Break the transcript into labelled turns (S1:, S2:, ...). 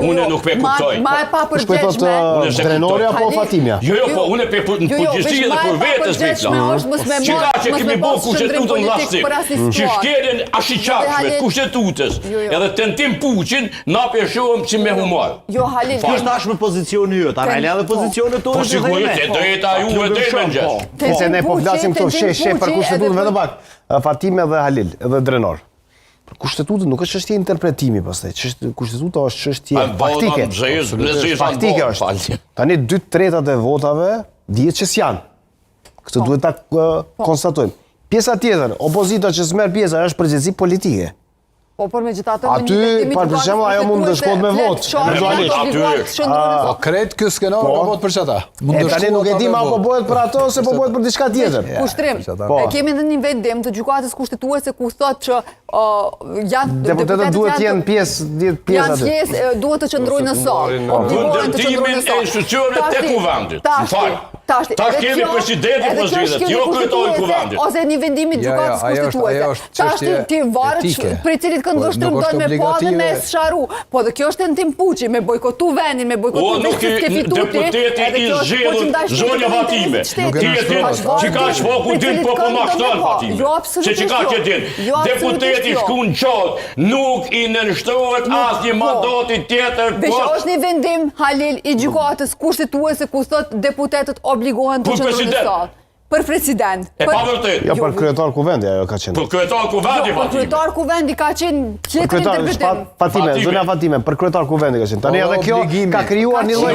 S1: Unë nuk pe kuptoj.
S2: Ma e pa përgjeshme.
S3: Drenori apo Fatimja?
S1: Jo, po unë pe përgjithësi edhe për vetës me plan. Çka që kemi bërë kushtetutën vllazërisht. Që shkelin ashiqaqshme kushtetutës. Edhe tentim puqin na peshohem si me humor.
S2: Jo Halil.
S4: Kjo është tashmë pozicioni yt. A edhe pozicionet tona
S1: Po sigurisht, drejta juve drejtë gjë.
S3: Se ne po flasim këto sheshe për kushtetutën vetëm pak. Fatime dhe Halil, edhe Drenor. Kushtetuta nuk është çështje interpretimi pastaj. Kushtetuta është çështje faktike. Faktike është. Tani 2/3 e votave dihet që s'janë. Këtë duhet ta konstatojmë. Pjesa tjetër, opozita që s'merr pjesë është përgjegjësi politike.
S2: Po për megjithatë
S3: aty për shembull ajo mund të shkohet me votë.
S5: Po kret ky skenar ka votë për çata.
S3: Tani nuk e di më apo bëhet për ato se po bëhet për diçka tjetër.
S2: Kushtrim. Kemi edhe një vendim të gjykatës kushtetuese ku thotë që janë
S3: deputetët duhet të jenë pjesë aty.
S2: Duhet të qëndrojnë në sallë.
S1: Vendimimin e institucioneve tek kuvendit. Tash kemi presidentin po zgjedhet, jo kryetari i kuvendit.
S2: Ose një vendim i gjykatës kushtetuese. Tash ti varet për cilit këndvështrim do me pa dhe me sharru. Po dhe kjo është tentim puqi, me bojkotu vendin, me bojkotu veçës ke fituti.
S1: Deputeti i zgjedhur zonja Fatime. Ti e din që ka shfoku din po mashton Fatime. Se që ka që din. Deputeti shkun qatë, nuk i nënshtrohet asnjë mandati tjetër.
S2: Veç është një vendim, Halil, i gjykatës kushtetuese ku thot deputetët obligohen të qëndrojnë në sallë. Për president.
S1: E pa vërtet.
S3: Jo, për kryetar kuvendi ajo ka qenë.
S1: Për kryetar kuvendi,
S2: Fatime. Për kryetar kuvendi ka qenë tjetër interpretim.
S3: Fatime, zonja Fatime, për kryetar kuvendi ka qenë. Tani edhe kjo ka krijuar një lloj